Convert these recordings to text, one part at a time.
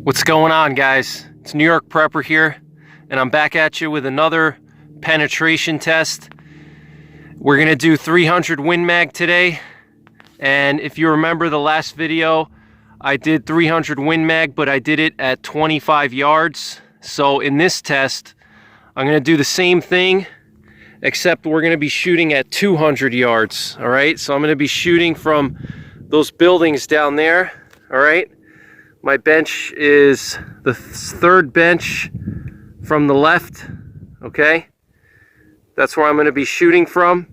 What's going on, guys? It's NYPrepper here, and I'm back at you with another penetration test. We're gonna do 300 Win Mag today, and if you remember the last video, I did 300 Win Mag, but I did it at 25 yards. So in this test, I'm gonna do the same thing, except we're gonna be shooting at 200 yards, all right? So I'm gonna be shooting from those buildings down there, all right? My bench is the third bench from the left, okay? That's where I'm going to be shooting from.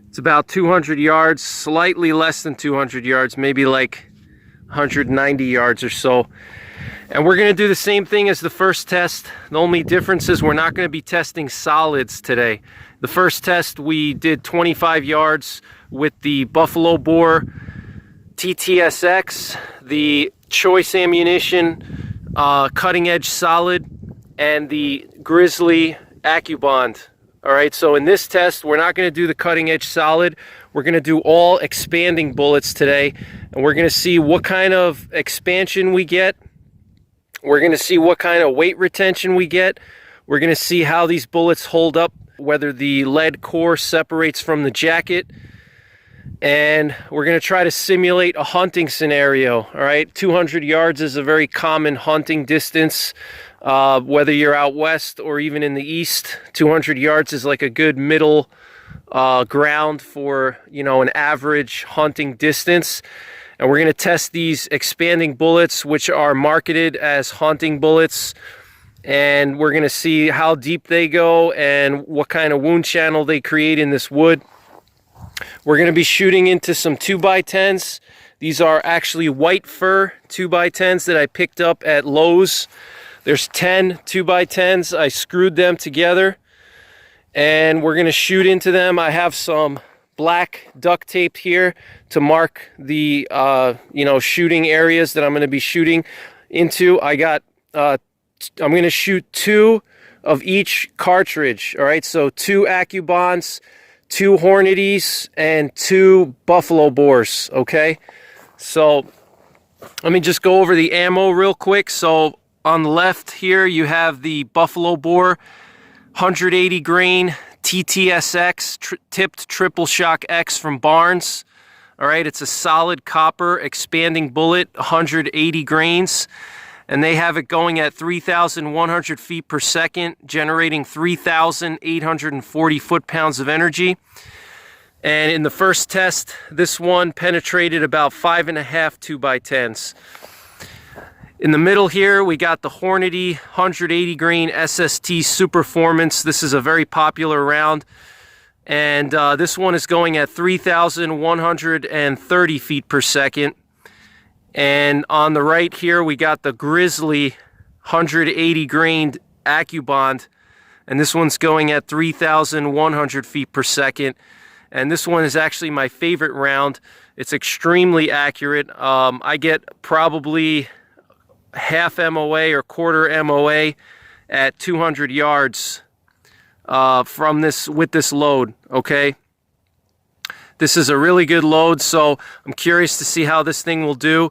It's about 200 yards, slightly less than 200 yards, maybe like 190 yards or so. And we're going to do the same thing as the first test. The only difference is we're not going to be testing solids today. The first test we did 25 yards with the Buffalo Bore TTSX, the choice ammunition, cutting edge solid, and the Grizzly Accubond. All right, so in this test, we're not going to do the cutting edge solid. We're going to do all expanding bullets today, and we're going to see what kind of expansion we get. We're going to see what kind of weight retention we get. We're going to see how these bullets hold up, whether the lead core separates from the jacket. And we're going to try to simulate a hunting scenario. All right, 200 yards is a very common hunting distance, whether you're out west or even in the east. 200 yards is like a good middle ground for, you know, an average hunting distance. And we're going to test these expanding bullets, which are marketed as hunting bullets, and we're going to see how deep they go and what kind of wound channel they create in this wood. We're going to be shooting into some 2x10s. These are actually white fur 2x10s that I picked up at Lowe's. There's 10 2x10s. I screwed them together, and we're going to shoot into them. I have some black duct tape here to mark the shooting areas that I'm going to be shooting into. I'm going to shoot 2 of each cartridge. All right, so 2 Accubonds, 2 Hornadies, and 2 Buffalo Bores, okay? So let me just go over the ammo real quick. So on the left here, you have the Buffalo Bore 180 grain TTSX tipped triple shock X from Barnes. All right, it's a solid copper expanding bullet, 180 grains. And they have it going at 3,100 feet per second, generating 3,840 foot-pounds of energy. And in the first test, this one penetrated about 5.5 2x10s. In the middle here, we got the Hornady 180 grain SST Superformance. This is a very popular round. And this one is going at 3,130 feet per second. And on the right here, we got the Grizzly 180 grain Accubond, and this one's going at 3,100 feet per second. And this one is actually my favorite round. It's extremely accurate. I get probably half MOA or quarter MOA at 200 yards from this with this load. Okay. This is a really good load, so I'm curious to see how this thing will do.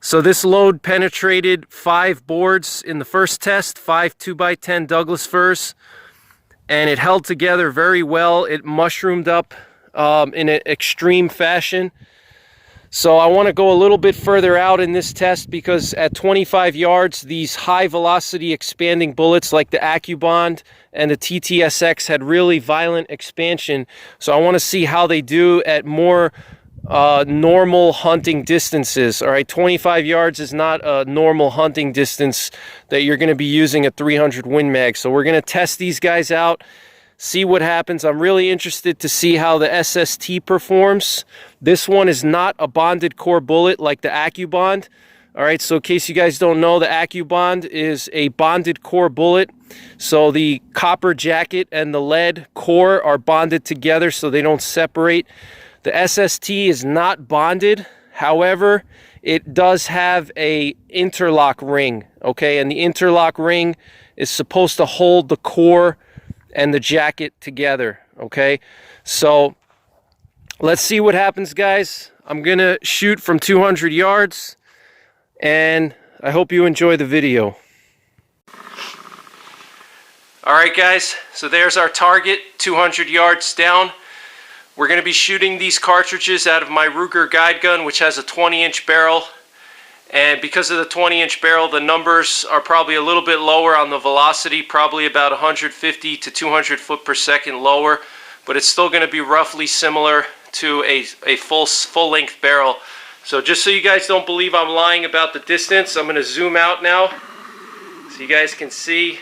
So this load penetrated 5 boards in the first test, 5 2x10 Douglas firs, and it held together very well. It mushroomed up in an extreme fashion. So I want to go a little bit further out in this test, because at 25 yards, these high velocity expanding bullets like the Accubond and the TTSX had really violent expansion. So I want to see how they do at more normal hunting distances. All right, 25 yards is not a normal hunting distance that you're going to be using a 300 Win Mag. So we're going to test these guys out, see what happens. I'm really interested to see how the SST performs. This one is not a bonded core bullet like the Accubond. All right, so in case you guys don't know, the Accubond is a bonded core bullet. So the copper jacket and the lead core are bonded together so they don't separate. The SST is not bonded. However, it does have a interlock ring, okay? And the interlock ring is supposed to hold the core and the jacket together, okay? So let's see what happens, guys. I'm gonna shoot from 200 yards. and I hope you enjoy the video. Alright guys, so there's our target, 200 yards down. We're going to be shooting these cartridges out of my Ruger guide gun, which has a 20-inch barrel. And because of the 20-inch barrel, the numbers are probably a little bit lower on the velocity, probably about 150 to 200 foot per second lower, but it's still going to be roughly similar to a full-length barrel. So just so you guys don't believe I'm lying about the distance, I'm going to zoom out now so you guys can see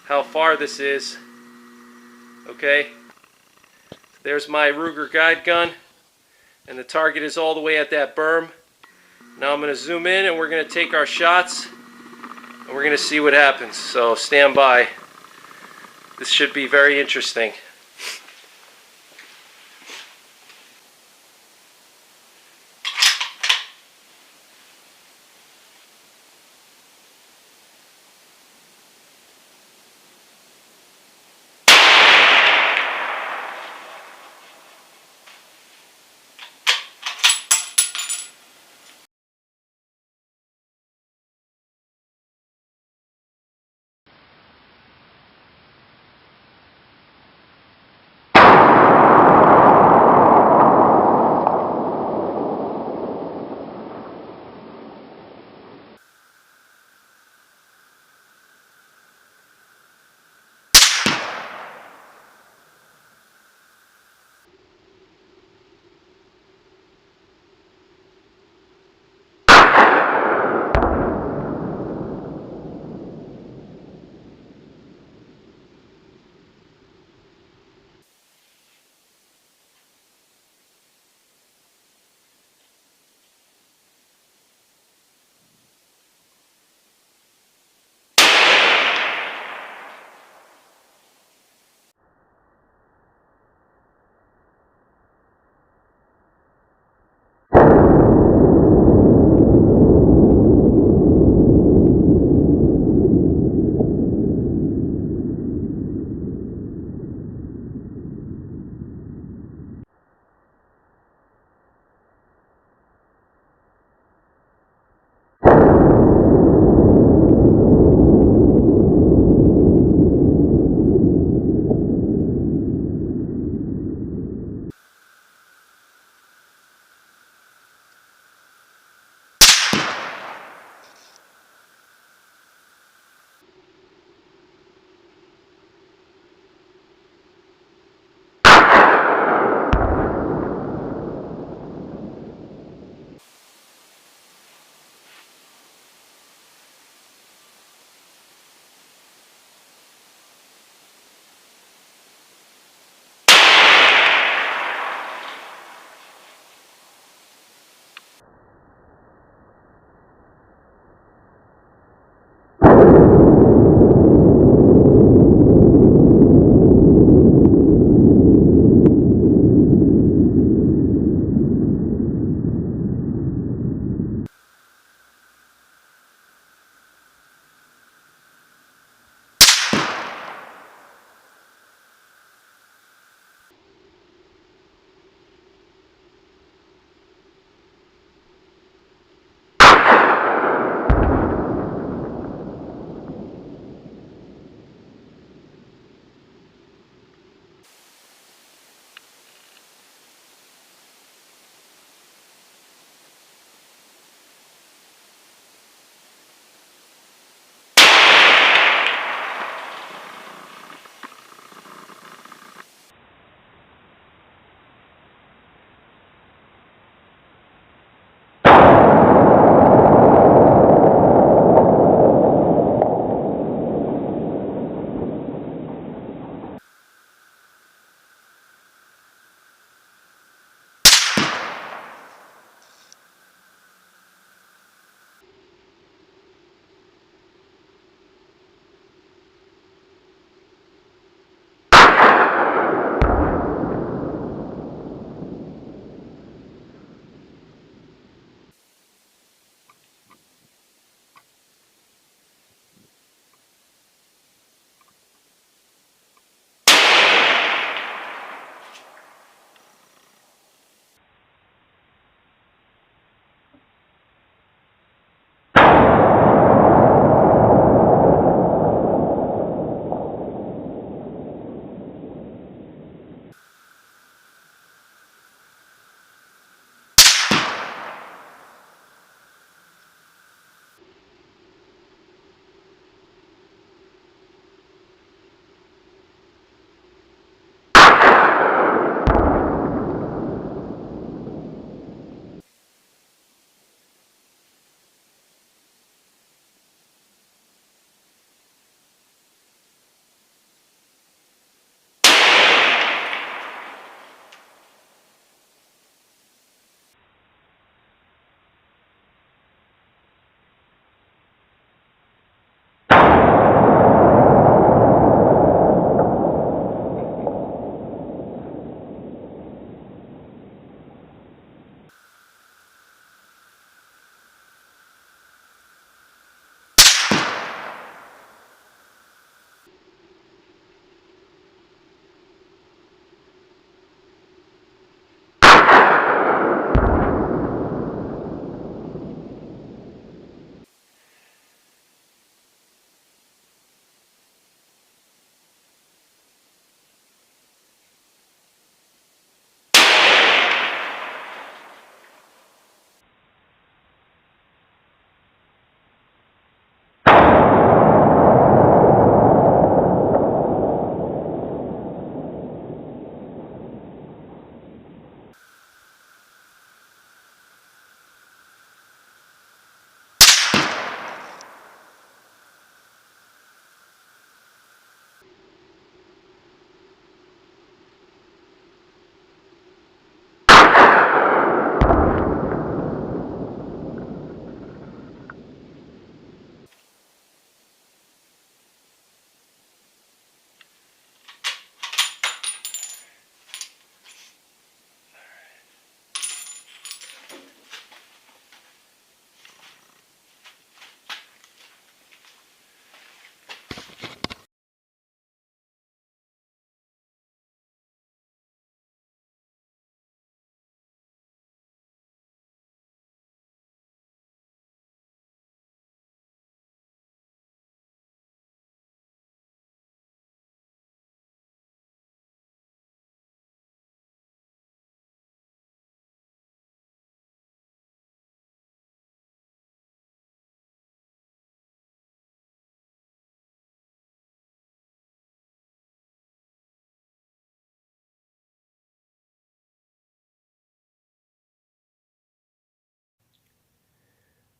how far this is. Okay, there's my Ruger guide gun, and the target is all the way at that berm. Now I'm going to zoom in and we're going to take our shots and we're going to see what happens. So stand by. This should be very interesting.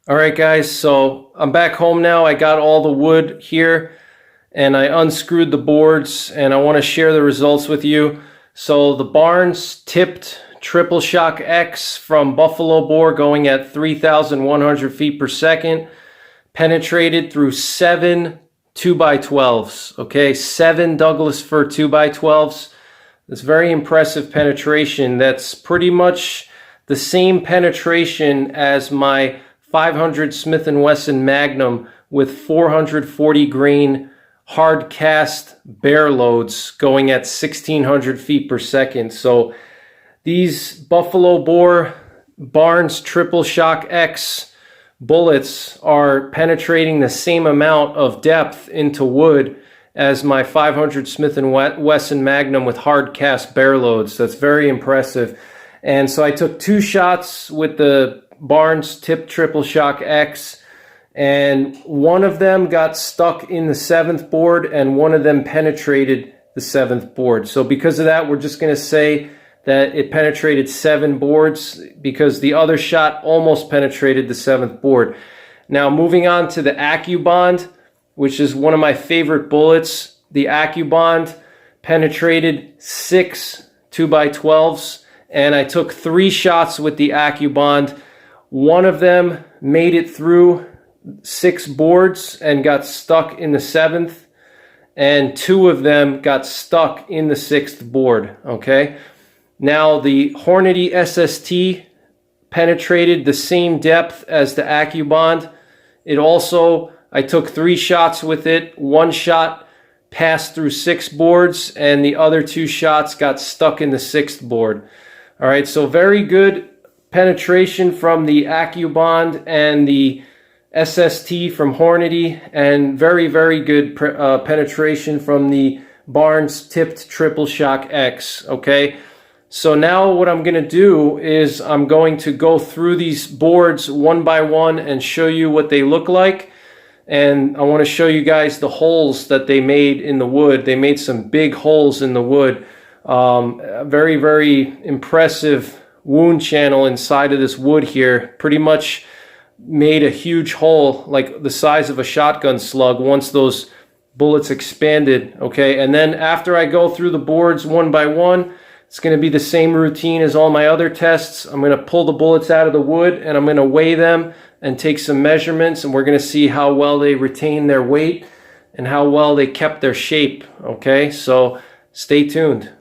All right, guys, so I'm back home now. I got all the wood here and I unscrewed the boards and I want to share the results with you. So the Barnes tipped Triple Shock X from Buffalo bore going at 3,100 feet per second penetrated through 7 2x12s. Okay, 7 Douglas fir 2x12s. That's very impressive penetration. That's pretty much the same penetration as my 500 Smith & Wesson Magnum with 440 grain hard cast bear loads going at 1,600 feet per second. So these Buffalo bore Barnes Triple Shock X bullets are penetrating the same amount of depth into wood as my 500 Smith & Wesson Magnum with hard cast bear loads. That's very impressive. And so I took 2 shots with the Barnes tipped Triple Shock X, and one of them got stuck in the 7th board and one of them penetrated the 7th board. So because of that, we're just going to say that it penetrated 7 boards because the other shot almost penetrated the 7th board. Now moving on to the Accubond, which is one of my favorite bullets. The Accubond penetrated 6 2x12s, and I took 3 shots with the Accubond. One of them made it through 6 boards and got stuck in the 7th, and 2 of them got stuck in the 6th board. Okay, now the Hornady SST penetrated the same depth as the Accubond. It also, I took 3 shots with it. 1 shot passed through 6 boards and the other 2 shots got stuck in the 6th board. All right, so very good penetration from the Accubond and the SST from Hornady, and very, very good penetration from the Barnes tipped Triple Shock X. Okay, so now what I'm going to do is I'm going to go through these boards one by one and show you what they look like. And I want to show you guys the holes that they made in the wood. They made some big holes in the wood. Very, very impressive wound channel inside of this wood here. Pretty much made a huge hole like the size of a shotgun slug once those bullets expanded. Okay, and then after I go through the boards one by one, it's going to be the same routine as all my other tests. I'm going to pull the bullets out of the wood and I'm going to weigh them and take some measurements, and we're going to see how well they retain their weight and how well they kept their shape. Okay, so stay tuned.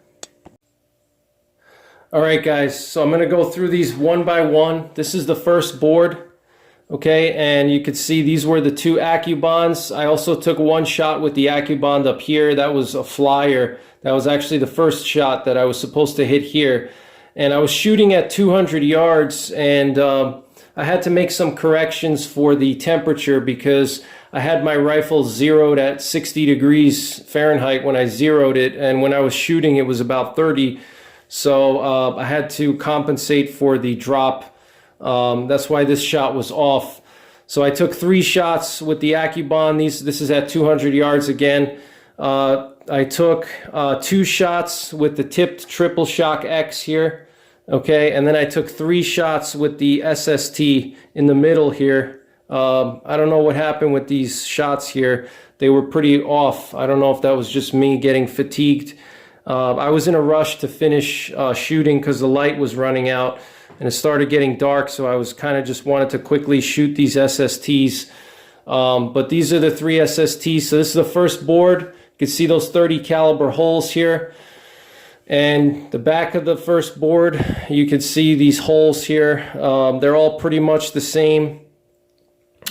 All right, guys, so I'm going to go through these one by one. This is the first board. Okay, and you can see these were the 2 Accubonds. I also took 1 shot with the Accubond up here. That was a flyer. That was actually the first shot that I was supposed to hit here. And I was shooting at 200 yards, and I had to make some corrections for the temperature because I had my rifle zeroed at 60 degrees Fahrenheit when I zeroed it, and when I was shooting it was about 30. So I had to compensate for the drop. That's why this shot was off. So I took 3 shots with the Accubond. This is at 200 yards again. I took 2 shots with the tipped Triple Shock X here. Okay, and then I took 3 shots with the SST in the middle here. I don't know what happened with these shots here. They were pretty off. I don't know if that was just me getting fatigued. I was in a rush to finish shooting because the light was running out and it started getting dark, so I was kind of just wanted to quickly shoot these SSTs. But these are the 3 SSTs. So this is the first board. You can see those 30 caliber holes here. And the back of the first board, you can see these holes here. They're all pretty much the same.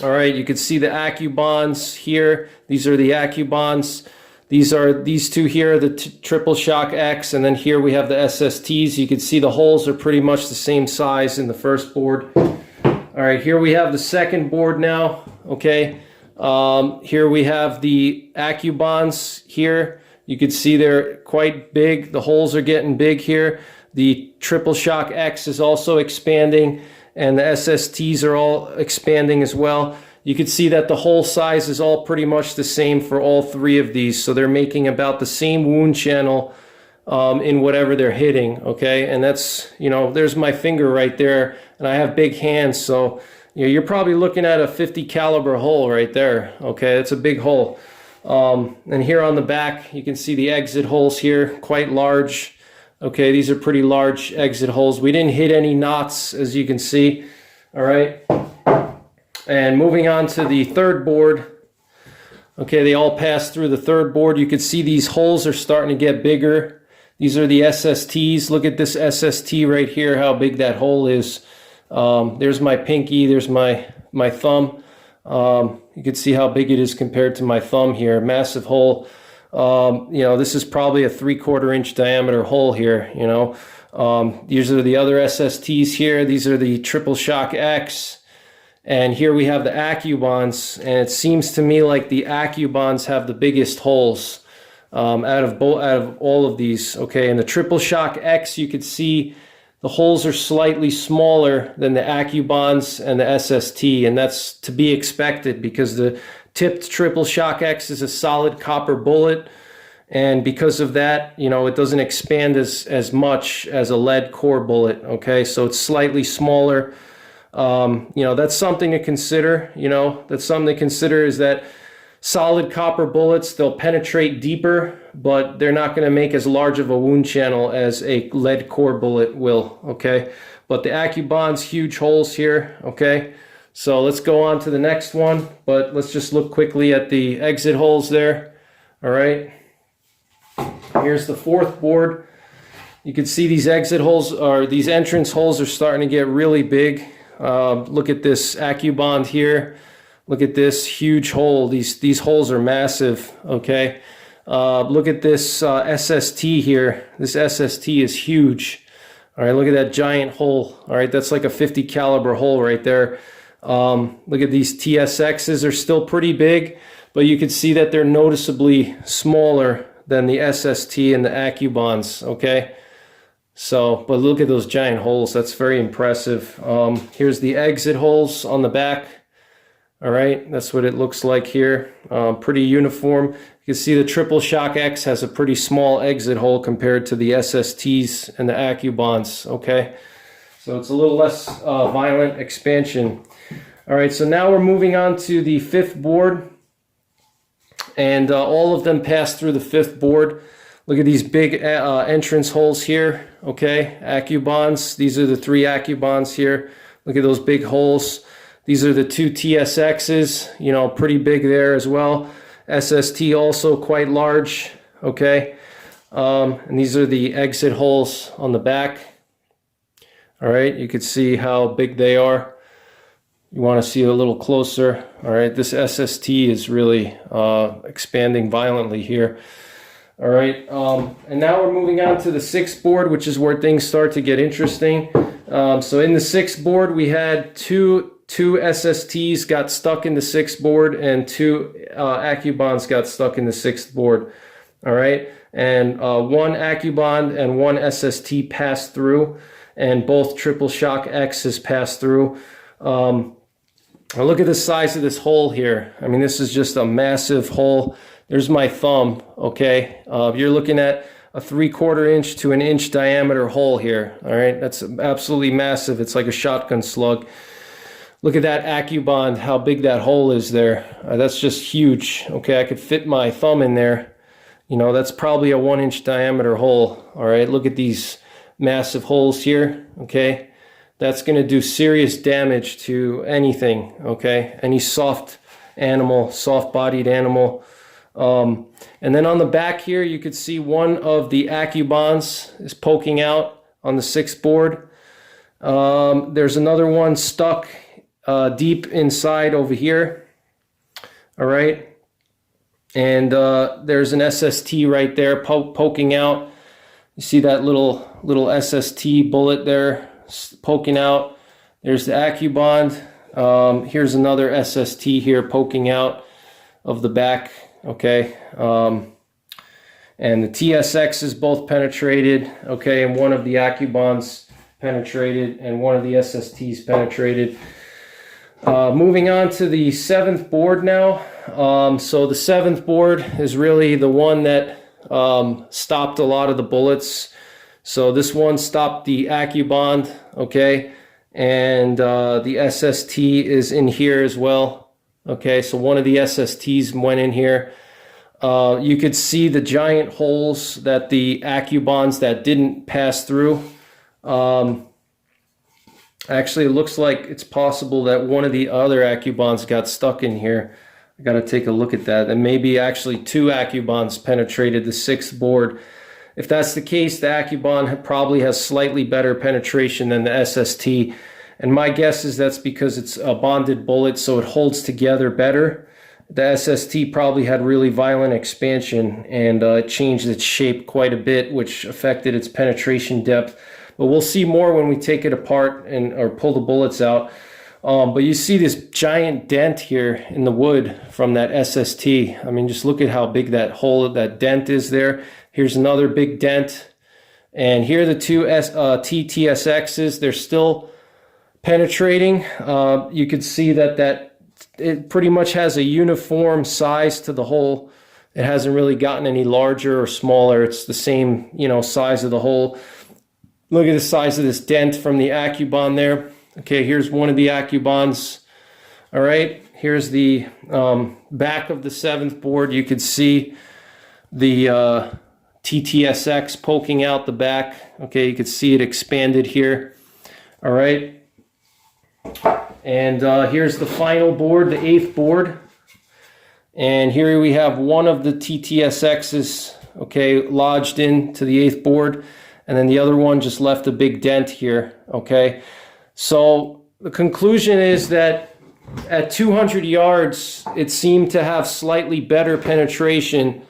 All right, you can see the Accubonds here. These are the Accubonds. These 2 here are the Triple Shock X, and then here we have the SSTs. You can see the holes are pretty much the same size in the first board. All right, here we have the second board now. Okay, here we have the Accubonds here. You can see they're quite big. The holes are getting big here. The Triple Shock X is also expanding, and the SSTs are all expanding as well. You can see that the hole size is all pretty much the same for all 3 of these. So they're making about the same wound channel in whatever they're hitting, okay? And that's, you know, there's my finger right there. And I have big hands, so, you're probably looking at a 50 caliber hole right there. Okay, that's a big hole. And here on the back, you can see the exit holes here, quite large. Okay, these are pretty large exit holes. We didn't hit any knots, as you can see. All right. And moving on to the third board. Okay, they all passed through the third board. You can see these holes are starting to get bigger. These are the SSTs. Look at this SST right here, how big that hole is. There's my pinky, there's my thumb. You can see how big it is compared to my thumb here. Massive hole. You know, this is probably a 3/4 inch diameter hole here, you know. These are the other SSTs here. These are the Triple Shock X. And here we have the Accubonds, and it seems to me like the Accubonds have the biggest holes out of all of these. Okay, and the Triple Shock X, you could see the holes are slightly smaller than the Accubonds and the SST, and that's to be expected because the tipped Triple Shock X is a solid copper bullet, and because of that, you know, it doesn't expand as much as a lead core bullet. Okay, so it's slightly smaller. You know, that's something to consider. You know, that's something to consider, is that solid copper bullets, they'll penetrate deeper, but they're not going to make as large of a wound channel as a lead core bullet will. Okay, but the Accubond's huge holes here. Okay, so let's go on to the next one, but let's just look quickly at the exit holes there. All right, here's the fourth board. You can see these exit holes, or these entrance holes, are starting to get really big. Look at this Accubond here. Look at this huge hole. These holes are massive. Okay. Look at this SST here. This SST is huge. All right. Look at that giant hole. All right. That's like a 50 caliber hole right there. Look at these TSXs. Are still pretty big, but you can see that they're noticeably smaller than the SST and the Accubonds. Okay. So, but look at those giant holes. That's very impressive. Here's the exit holes on the back. All right, that's what it looks like here. Pretty uniform. You can see the Triple Shock X has a pretty small exit hole compared to the SSTs and the Accubonds. Okay, so it's a little less violent expansion. All right, so now we're moving on to the fifth board, and all of them pass through the fifth board. Look at these big entrance holes here. Okay, Accubonds. These are the 3 Accubonds here. Look at those big holes. These are the 2 TSXs, you know, pretty big there as well. SST also quite large. Okay, and these are the exit holes on the back. All right, you can see how big they are. You want to see a little closer. All right, this SST is really expanding violently here. All right, and now we're moving on to the sixth board, which is where things start to get interesting. So in the sixth board, we had two SSTs got stuck in the sixth board, and 2 Accubonds got stuck in the sixth board. All right, and 1 Accubond and 1 SST passed through, and both Triple Shock X's passed through. Look at the size of this hole here. I mean, this is just a massive hole. There's my thumb, okay? You're looking at a 3/4 inch to an inch diameter hole here, all right? That's absolutely massive. It's like a shotgun slug. Look at that Accubond, how big that hole is there. That's just huge, okay? I could fit my thumb in there. You know, that's probably a 1-inch diameter hole, all right? Look at these massive holes here, okay? That's gonna do serious damage to anything, okay? Any soft animal, soft-bodied animal. And then on the back here, you could see one of the Accubonds is poking out on the sixth board. There's another one stuck deep inside over here. All right. And there's an SST right there poking out. You see that little SST bullet there poking out. There's the Accubond. Here's another SST here poking out of the back. Okay, and the TSX is both penetrated, okay, and one of the Accubonds penetrated, and one of the SSTs penetrated. Moving on to the seventh board now. So the seventh board is really the one that stopped a lot of the bullets. So this one stopped the Accubond, okay, and the SST is in here as well. Okay, so one of the SSTs went in here. You could see the giant holes that the Accubonds that didn't pass through. Actually, it looks like it's possible that one of the other Accubonds got stuck in here. I got to take a look at that. And maybe actually two Accubonds penetrated the 6th board. If that's the case, the Accubond probably has slightly better penetration than the SST. And my guess is that's because it's a bonded bullet, so it holds together better. The SST probably had really violent expansion, and it changed its shape quite a bit, which affected its penetration depth. But we'll see more when we take it apart or pull the bullets out. But you see this giant dent here in the wood from that SST. I mean, just look at how big that hole, that dent is there. Here's another big dent. And here are the two TTSXs. They're still penetrating. You could see that it pretty much has a uniform size to the hole. It hasn't really gotten any larger or smaller. It's the same, size of the hole. Look at the size of this dent from the Accubond there. Okay, here's one of the Accubonds. All right, here's the back of the 7th board. You could see the TTSX poking out the back. Okay, you could see it expanded here. All right, and here's the final board, the 8th board. And here we have one of the TTSXs, okay, lodged into the 8th board. And then the other one just left a big dent here, okay? So the conclusion is that at 200 yards, it seemed to have slightly better penetration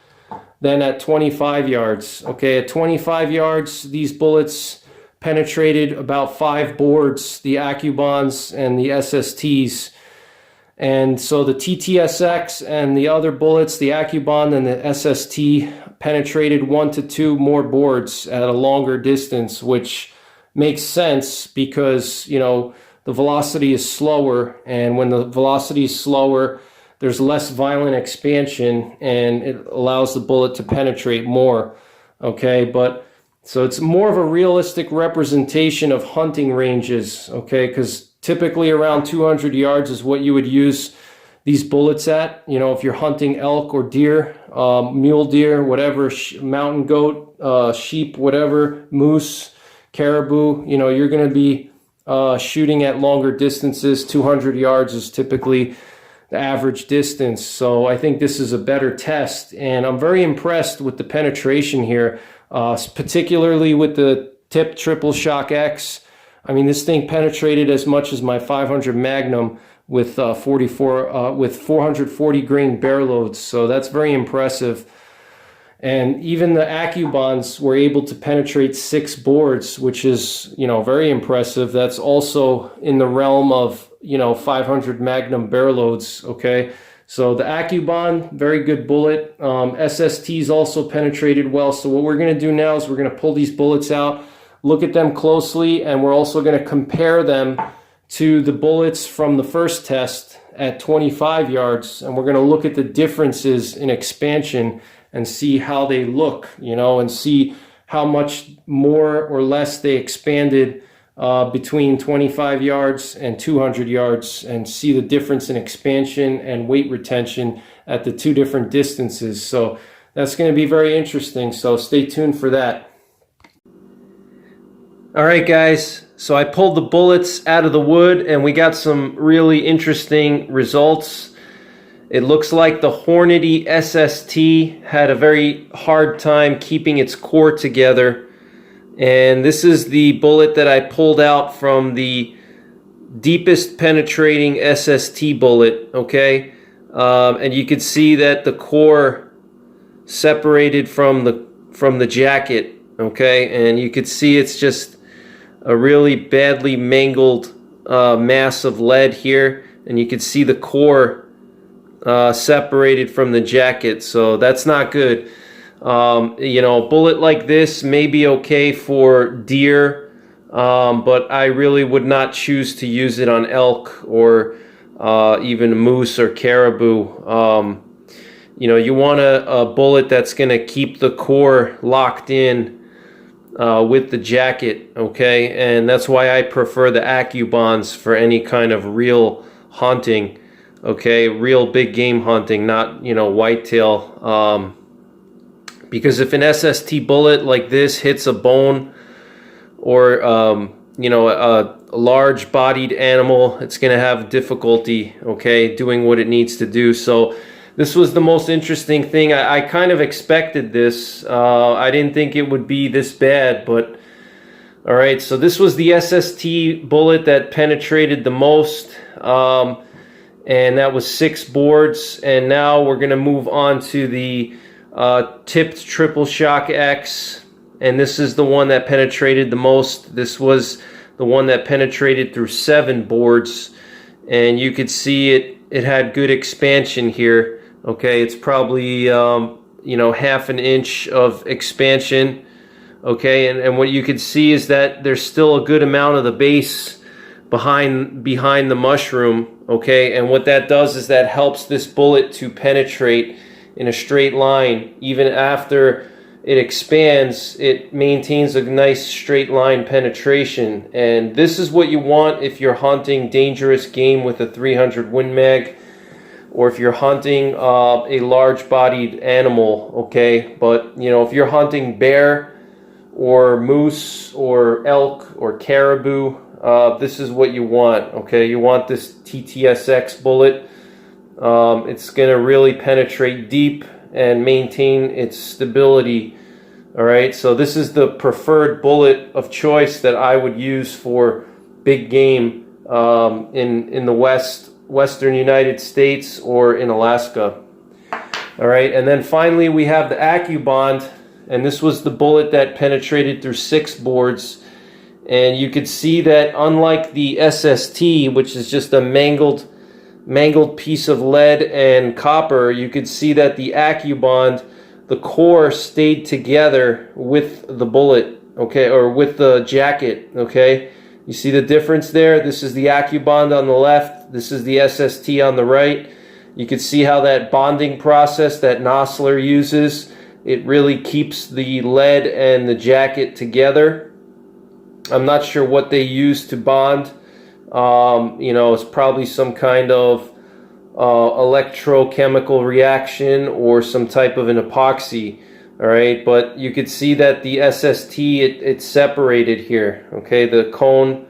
than at 25 yards, okay? At 25 yards, these bullets penetrated about 5 boards, the Accubonds and the SSTs. And so the TTSX and the other bullets, the Accubond and the SST, penetrated 1 to 2 more boards at a longer distance, which makes sense because, the velocity is slower. And when the velocity is slower, there's less violent expansion and it allows the bullet to penetrate more. Okay, but so it's more of a realistic representation of hunting ranges, okay, because typically around 200 yards is what you would use these bullets at. If you're hunting elk or deer, mule deer, whatever, mountain goat, sheep, whatever, moose, caribou, you're going to be shooting at longer distances. 200 yards is typically the average distance. So I think this is a better test. And I'm very impressed with the penetration here, particularly with the tip Triple Shock X. I mean, this thing penetrated as much as my 500 Magnum with 440 grain bear loads. So that's very impressive. And even the Accubonds were able to penetrate 6 boards, which is, very impressive. That's also in the realm of, 500 Magnum bear loads. Okay. So the Accubond, very good bullet. SSTs also penetrated well. So what we're going to do now is we're going to pull these bullets out, look at them closely, and we're also going to compare them to the bullets from the first test at 25 yards. And we're going to look at the differences in expansion and see how they look, and see how much more or less they expanded between 25 yards and 200 yards, and see the difference in expansion and weight retention at the 2 different distances. So that's going to be very interesting. So stay tuned for that. All right, guys, so I pulled the bullets out of the wood and we got some really interesting results. It looks like the Hornady SST had a very hard time keeping its core together. And this is the bullet that I pulled out from the deepest penetrating SST bullet, okay? And you can see that the core separated from the jacket, okay? And you could see it's just a really badly mangled mass of lead here, and you can see the core separated from the jacket, so that's not good. A bullet like this may be okay for deer, but I really would not choose to use it on elk or even moose or caribou. You want a bullet that's going to keep the core locked in with the jacket, okay? And that's why I prefer the Accubonds for any kind of real hunting, okay? Real big game hunting, not, you know, whitetail. Because if an SST bullet like this hits a bone or, you know, a large bodied animal, it's going to have difficulty, okay, doing what it needs to do. So this was the most interesting thing. I kind of expected this. I didn't think it would be this bad, but all right. So this was the SST bullet that penetrated the most, and that was 6 boards. And now we're going to move on to the tipped Triple Shock X, and this is the one that penetrated the most. This was the one that penetrated through 7 boards, and you could see it had good expansion here. Okay, it's probably you know, 1/2 inch of expansion. Okay, and what you can see is that there's still a good amount of the base behind the mushroom. Okay, and what that does is that helps this bullet to penetrate in a straight line. Even after it expands, it maintains a nice straight line penetration. And this is what you want if you're hunting dangerous game with a 300 Win Mag, or if you're hunting a large bodied animal, okay? But you know, if you're hunting bear or moose or elk or caribou, this is what you want, okay? You want this TTSX bullet. It's going to really penetrate deep and maintain its stability. All right, so this is the preferred bullet of choice that I would use for big game in the western United States or in Alaska. All right, and then finally we have the Accubond, and this was the bullet that penetrated through 6 boards. And you could see that unlike the SST, which is just a mangled piece of lead and copper, you could see that the Accubond, the core stayed together with the bullet, okay, or with the jacket, okay? You see the difference there? This is the Accubond on the left, this is the SST on the right. You can see how that bonding process that Nosler uses, it really keeps the lead and the jacket together. I'm not sure what they use to bond. You know, it's probably some kind of electrochemical reaction or some type of an epoxy. All right, but you could see that the SST, it's separated here. Okay, the cone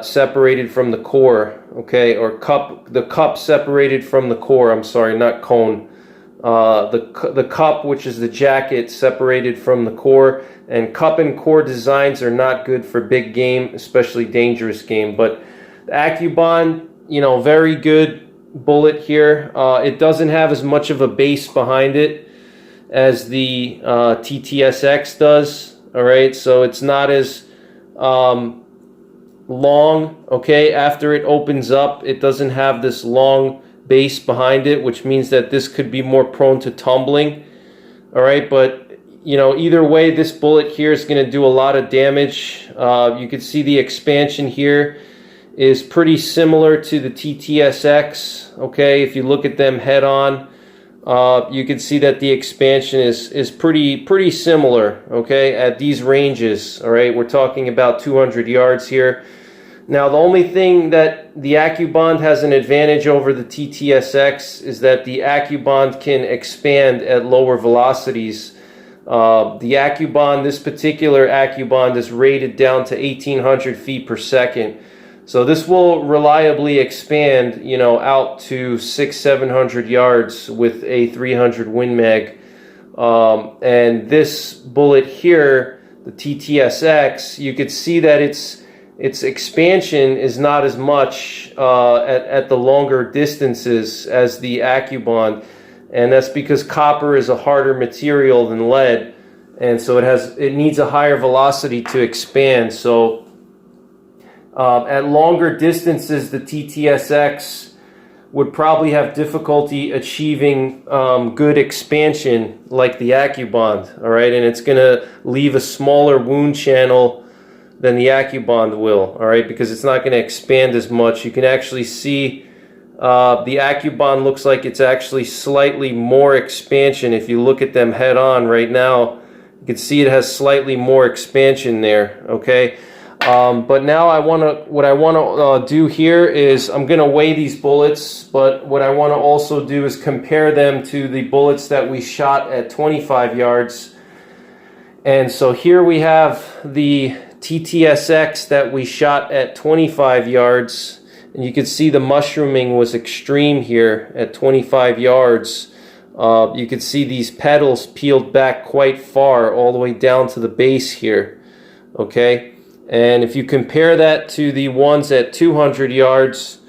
separated from the core. Okay, or the cup separated from the core. I'm sorry, not cone. The cup, which is the jacket, separated from the core. And cup and core designs are not good for big game, especially dangerous game. But the Accubond, you know, very good bullet here. It doesn't have as much of a base behind it as the TTSX does. All right, so it's not as long. Okay, after it opens up, it doesn't have this long base behind it, which means that this could be more prone to tumbling. All right, but you know, either way, this bullet here is going to do a lot of damage. You can see the expansion here is pretty similar to the TTSX. Okay, if you look at them head on, you can see that the expansion is pretty similar. Okay, at these ranges. All right, we're talking about 200 yards here. Now, the only thing that the Accubond has an advantage over the TTSX is that the Accubond can expand at lower velocities. The Accubond, this particular Accubond, is rated down to 1,800 feet per second. So this will reliably expand, you know, out to 600-700 yards with a 300 Win Mag. And this bullet here, the TTSX, you could see that its expansion is not as much at the longer distances as the Accubond. And that's because copper is a harder material than lead, and so it needs a higher velocity to expand. So at longer distances, the TTSX would probably have difficulty achieving good expansion like the Accubond. All right, and it's going to leave a smaller wound channel than the Accubond will. All right, because it's not going to expand as much. You can actually see the Accubond looks like it's actually slightly more expansion. If you look at them head on right now, You can see it has slightly more expansion there, okay? But now what I want to do here is I'm going to weigh these bullets, but what I want to also do is compare them to the bullets that we shot at 25 yards. And so here we have the TTSX that we shot at 25 yards. And you can see the mushrooming was extreme here at 25 yards. You can see these petals peeled back quite far, all the way down to the base here, okay? And if you compare that to the ones at 200 yards,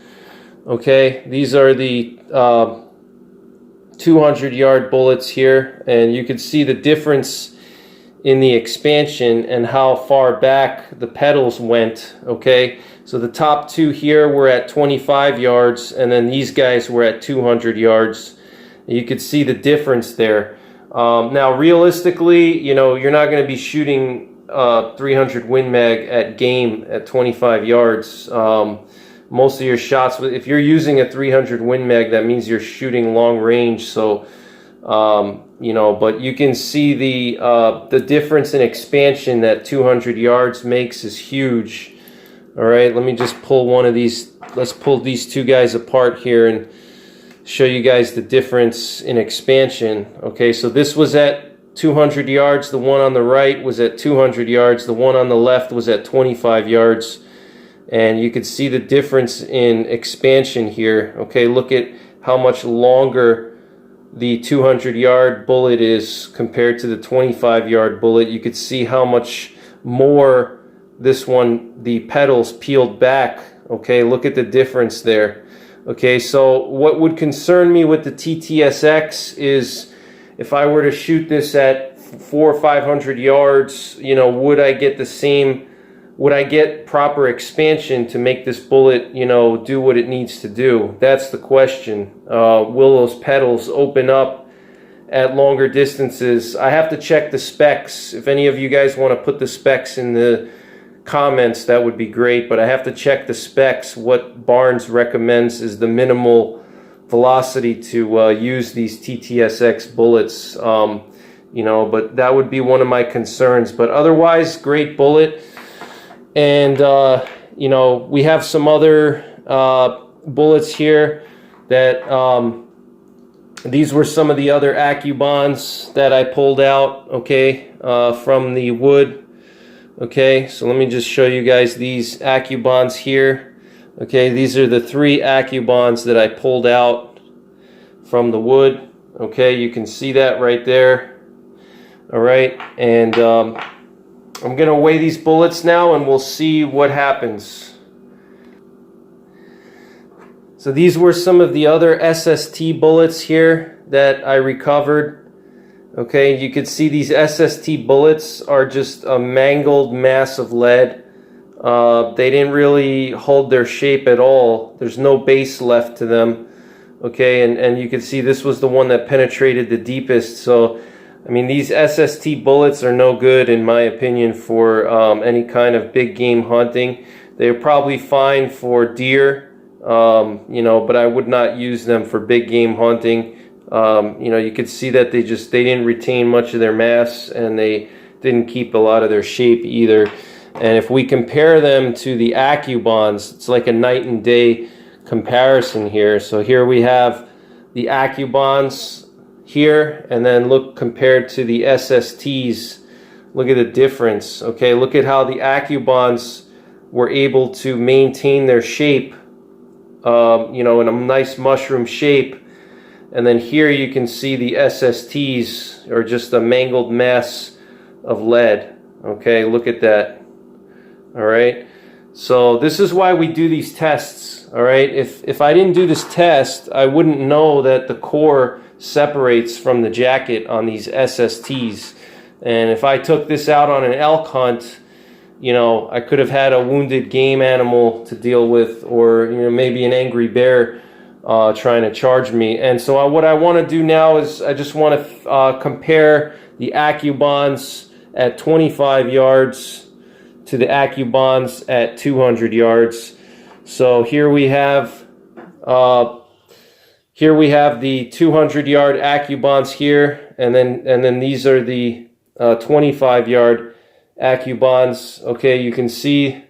okay, these are the 200-yard bullets here, and you can see the difference in the expansion and how far back the petals went, okay? So the top two here were at 25 yards, and then these guys were at 200 yards. You could see the difference there. Now, realistically, you know, you're not going to be shooting 300 Win Mag at game at 25 yards. Most of your shots, if you're using a 300 Win Mag, that means you're shooting long range. So, you know, but you can see the difference in expansion that 200 yards makes is huge. All right, let me just pull one of these. Let's pull these two guys apart here and show you guys the difference in expansion. Okay, so this was at 200 yards, the one on the right was at 200 yards, the one on the left was at 25 yards, and you can see the difference in expansion here. Okay, look at how much longer the 200-yard bullet is compared to the 25-yard bullet. You could see how much more this one, the petals peeled back. Okay, look at the difference there. Okay, so what would concern me with the TTSX is if I were to shoot this at 400 or 500 yards, you know, would I get the same, would I get proper expansion to make this bullet, you know, do what it needs to do? That's the question. Will those petals open up at longer distances? I have to check the specs. If any of you guys want to put the specs in the comments, that would be great, but I have to check the specs. What Barnes recommends is the minimal velocity to use these TTSX bullets, you know, but that would be one of my concerns. But otherwise, great bullet. And you know, we have some other bullets here that these were some of the other Accubonds that I pulled out, okay, from the wood. Okay, so let me just show you guys these Accubonds here. Okay, these are the three Accubonds that I pulled out from the wood. Okay, you can see that right there. All right, and I'm going to weigh these bullets now and we'll see what happens. So these were some of the other SST bullets here that I recovered. Okay, you can see these SST bullets are just a mangled mass of lead. They didn't really hold their shape at all. There's no base left to them. Okay, and you can see this was the one that penetrated the deepest. So, I mean, these SST bullets are no good, in my opinion, for any kind of big game hunting. They're probably fine for deer, you know, but I would not use them for big game hunting. You know, you could see that they didn't retain much of their mass, and they didn't keep a lot of their shape either. And if we compare them to the Accubonds, it's like a night and day comparison here. So here we have the Accubonds here, and then look compared to the SSTs. Look at the difference. Okay, look at how the Accubonds were able to maintain their shape, you know, in a nice mushroom shape. And then here you can see the SSTs are just a mangled mass of lead. Okay, look at that. All right, so this is why we do these tests. All right, if I didn't do this test, I wouldn't know that the core separates from the jacket on these SSTs. And if I took this out on an elk hunt, you know, I could have had a wounded game animal to deal with, or, you know, maybe an angry bear trying to charge me. And so what I want to do now is I just want to compare the Accubonds at 25 yards to the Accubonds at 200 yards. So here we have the 200-yard Accubonds here, and then these are the 25 yard Accubonds. Okay, you can see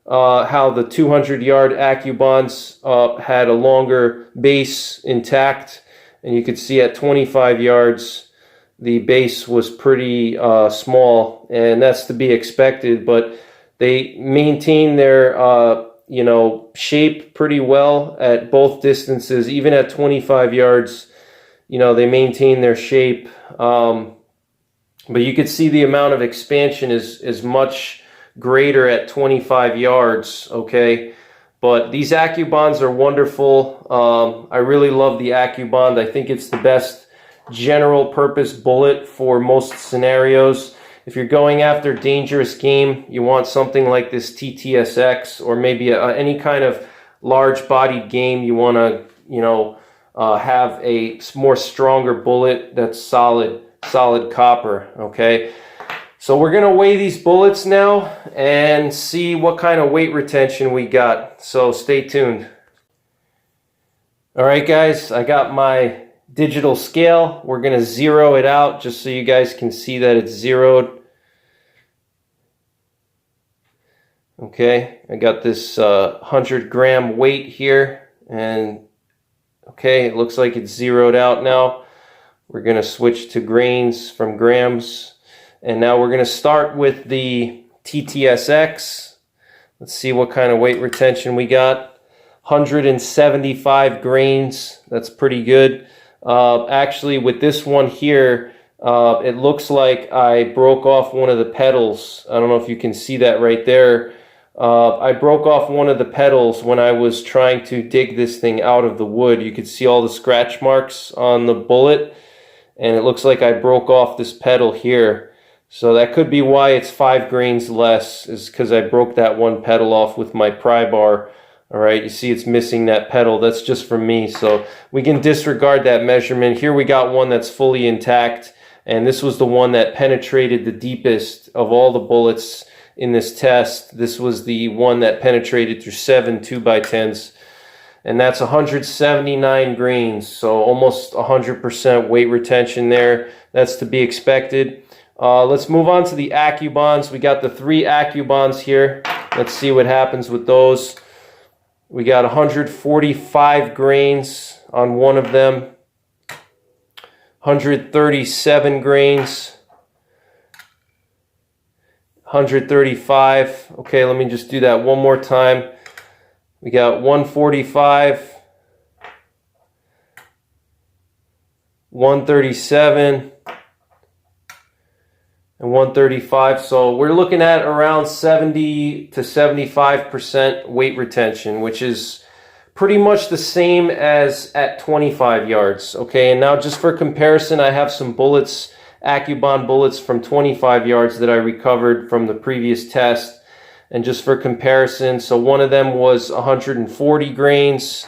how the 200 yard Accubonds had a longer base intact, and you could see at 25 yards the base was pretty small, and that's to be expected, but they maintain their you know, shape pretty well at both distances. Even at 25 yards, you know, they maintain their shape, but you can see the amount of expansion is much greater at 25 yards. Okay, but these Accubonds are wonderful. I really love the Accubond. I think it's the best general purpose bullet for most scenarios. If you're going after dangerous game, you want something like this TTSX, or maybe any kind of large bodied game. You want to, you know, have a more stronger bullet that's solid copper. Okay, so we're gonna weigh these bullets now and see what kind of weight retention we got. So stay tuned. All right, guys, I got my digital scale. We're gonna zero it out just so you guys can see that it's zeroed. Okay, I got this 100 gram weight here, and okay, it looks like it's zeroed out now. We're going to switch to grains from grams, and now we're going to start with the TTSX. Let's see what kind of weight retention we got. 175 grains, that's pretty good. Actually, with this one here, it looks like I broke off one of the petals. I don't know if you can see that right there. I broke off one of the petals when I was trying to dig this thing out of the wood. You could see all the scratch marks on the bullet, and it looks like I broke off this petal here. So that could be why it's 5 grains less, is because I broke that one petal off with my pry bar. All right, you see it's missing that petal. That's just from me, so we can disregard that measurement. Here we got one that's fully intact, and this was the one that penetrated the deepest of all the bullets in this test. This was the one that penetrated through 7 2x10s, and that's 179 grains, so almost 100% weight retention there. That's to be expected. Let's move on to the Accubonds. We got the 3 Accubonds here. Let's see what happens with those. We got 145 grains on one of them, 137 grains, 135. Okay, let me just do that one more time. We got 145, 137, and 135. So we're looking at around 70 to 75% weight retention, which is pretty much the same as at 25 yards. Okay, and now just for comparison, I have some bullets, Accubond bullets from 25 yards that I recovered from the previous test. And just for comparison, so one of them was 140 grains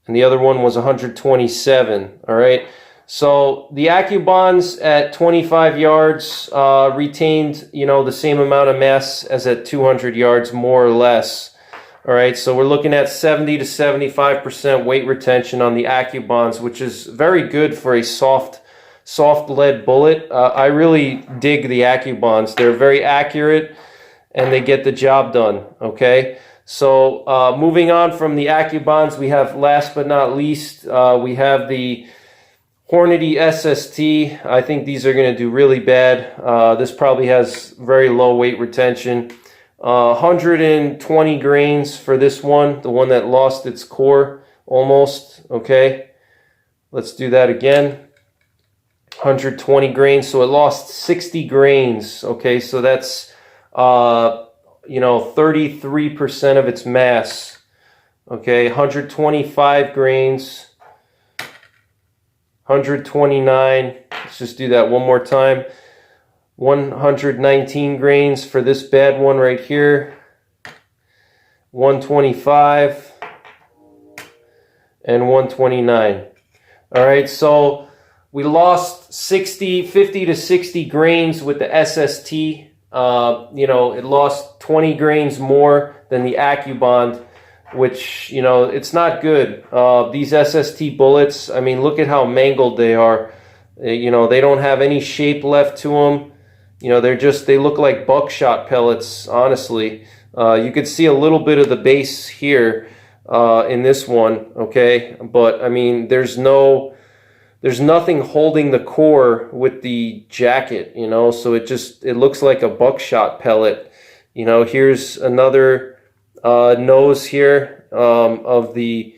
and the other one was 127. All right, so the Accubonds at 25 yards retained, you know, the same amount of mass as at 200 yards, more or less. All right, so we're looking at 70 to 75% weight retention on the Accubonds, which is very good for a soft lead bullet. I really dig the Accubonds. They're very accurate and they get the job done. Okay, so moving on from the Accubonds, we have, last but not least, we have the Hornady SST. I think these are going to do really bad. This probably has very low weight retention. 120 grains for this one, the one that lost its core almost. Okay, let's do that again. 120 grains, so it lost 60 grains. Okay, so that's you know, 33% of its mass. Okay, 125 grains, 129. Let's just do that one more time. 119 grains for this bad one right here. 125 and 129. All right, so we lost 50 to 60 grains with the SST. You know, it lost 20 grains more than the Accubond, which, you know, it's not good. These SST bullets, I mean, look at how mangled they are. You know, they don't have any shape left to them. You know, they look like buckshot pellets, honestly. You could see a little bit of the base here in this one, okay? But I mean, there's nothing holding the core with the jacket, you know, so it looks like a buckshot pellet. You know, here's another nose here of the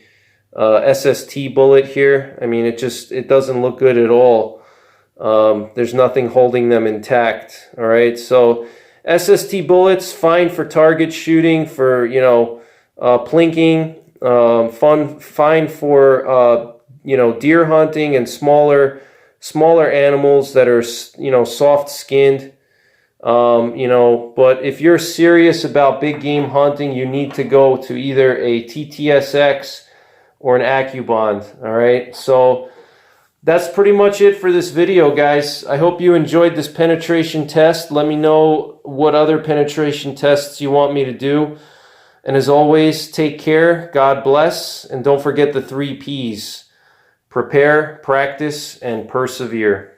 SST bullet here. I mean, it doesn't look good at all. There's nothing holding them intact. All right, so SST bullets, fine for target shooting, for, you know, plinking, fine for you know, deer hunting and smaller animals that are, you know, soft skinned. You know, but if you're serious about big game hunting, you need to go to either a TTSX or an Accubond. All right, so that's pretty much it for this video, guys. I hope you enjoyed this penetration test. Let me know what other penetration tests you want me to do. And as always, take care, God bless, and don't forget the 3 Ps: prepare, practice, and persevere.